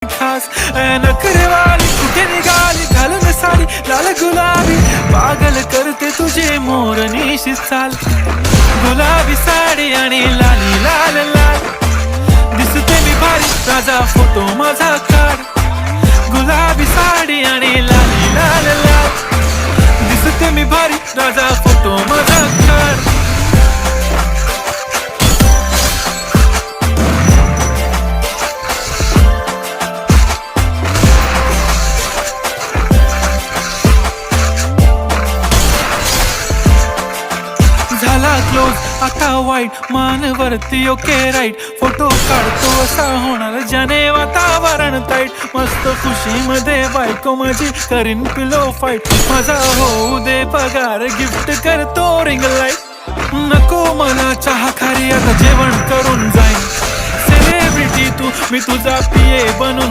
खास नखरेवाली कुठे निघाली घालून साडी लाल गुलाबी पागल करते तुझे मोरनीशी चाल गुलाबी साडी आणि लाली लाल लाल दिसते मी भारी राजा फोटो माझा काढ गुलाबी साडी आणि लाली लाल लाल दिसते मी भारी राजा फोटो माझा काढ झाला क्लोज आता वाईट मानवरती ओके राईट फोटो काढतो असा होणार ज्याने वातावरण ताईट मस्त खुशीमध्ये बायको माझी करीन पिलो फाईट माझा होऊ दे पगार गिफ्ट करतो रिंग लाईट नको मला चहा खारी आता जेवण करून जाईन सेलिब्रिटी तू मी तुझा पिये बनून